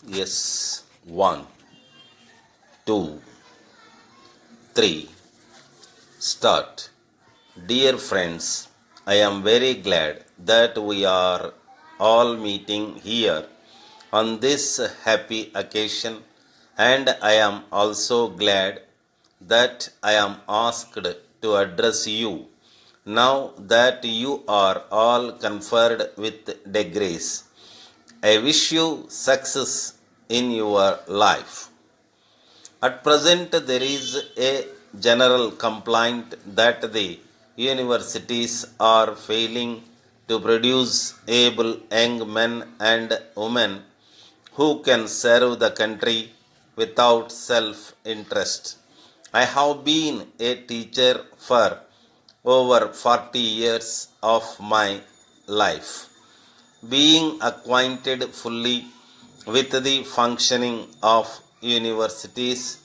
Yes, one, two, three, start. Dear friends, I am very glad that we are all meeting here on this happy occasion, and I am also glad that I am asked to address you now that you are all conferred with degrees. I wish you success in your life. At present, there is a general complaint that the universities are failing to produce able young men and women who can serve the country without self interest. I have been a teacher for over 40 years of my life, being acquainted fully with the functioning of universities.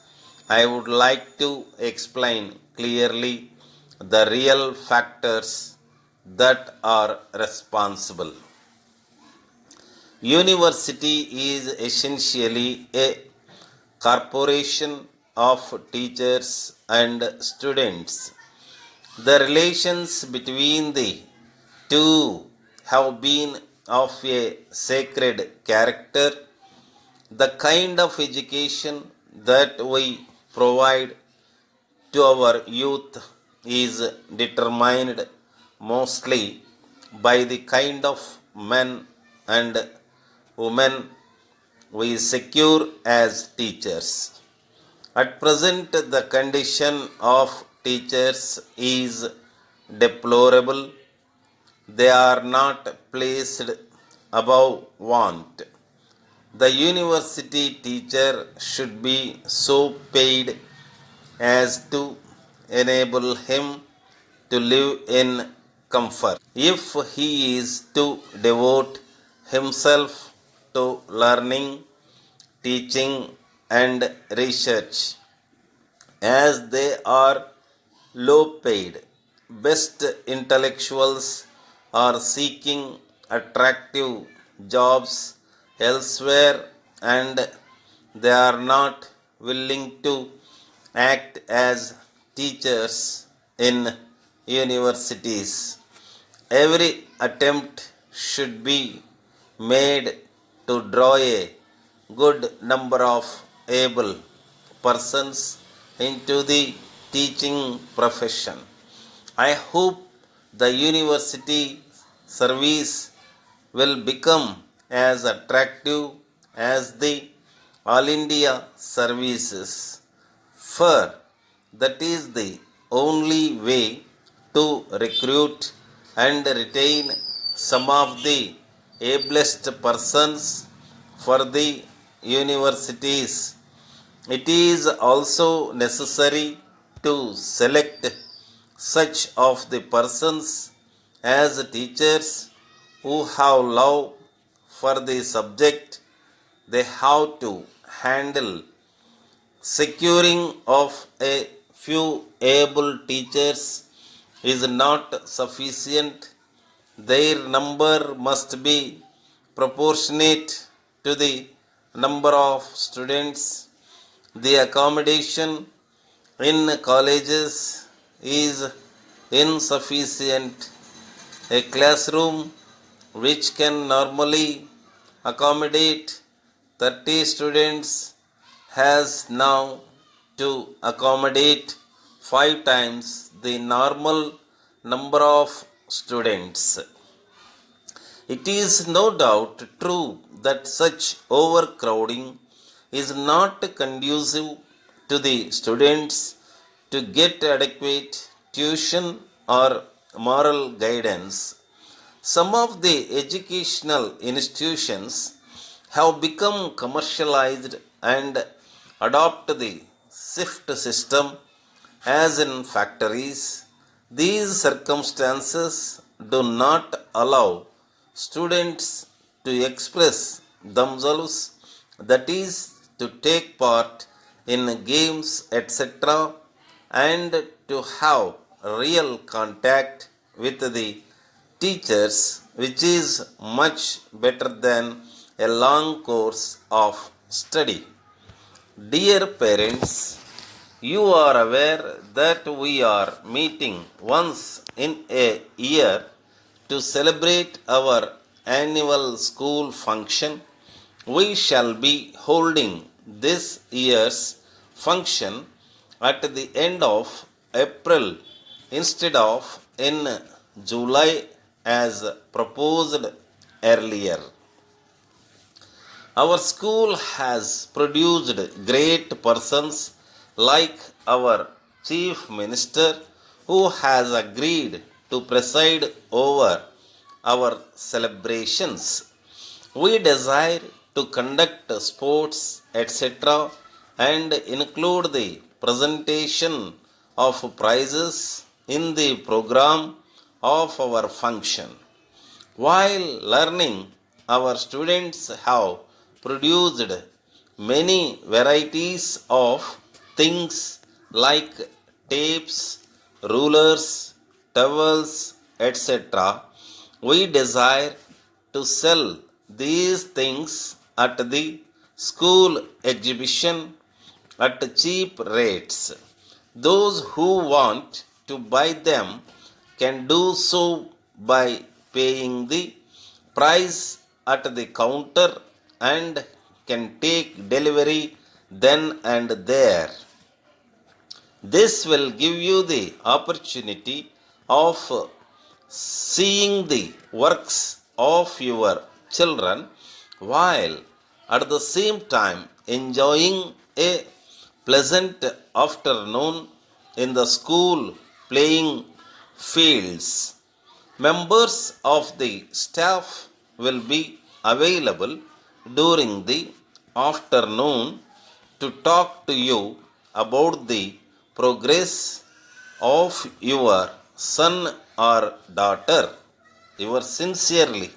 I would like to explain clearly the real factors that are responsible. University is essentially a corporation of teachers and students. The relations between the two have been of a sacred character. The kind of education that we provide to our youth is determined mostly by the kind of men and women we secure as teachers. At present, the condition of teachers is deplorable. They are not placed above want. The university teacher should be so paid as to enable him to live in comfort. If he is to devote himself to learning, teaching, and research, as they are low paid, best intellectuals are seeking attractive jobs elsewhere, and they are not willing to act as teachers in universities. Every attempt should be made to draw a good number of able persons into the teaching profession. I hope the university service will become as attractive as the All India services, for that is the only way to recruit and retain some of the ablest persons for the universities. It is also necessary to select such of the persons as teachers who have love for the subject they have to handle. Securing of a few able teachers is not sufficient. Their number must be proportionate to the number of students. The accommodation in colleges is insufficient. A classroom which can normally accommodate 30 students has now to accommodate 5 times the normal number of students. It is no doubt true that such overcrowding is not conducive to the students to get adequate tuition or moral guidance. Some of the educational institutions have become commercialized and adopt the shift system as in factories. These circumstances do not allow students to express themselves, that is, to take part in games, etc., and to have real contact with the teachers, which is much better than a long course of study. Dear parents, you are aware that we are meeting once in a year to celebrate our annual school function. We shall be holding this year's function at the end of April instead of in July as proposed earlier. Our school has produced great persons like our Chief Minister, who has agreed to preside over our celebrations. We desire to conduct sports, etc., and include the presentation of prizes in the program of our function. While learning, our students have produced many varieties of things like tapes, rulers, towels, etc. We desire to sell these things at the school exhibition at cheap rates. Those who want to buy them can do so by paying the price at the counter and can take delivery then and there. This will give you the opportunity of seeing the works of your children while at the same time enjoying a pleasant afternoon in the school playing fields. Members of the staff will be available during the afternoon to talk to you about the progress of your son or daughter. Yours sincerely,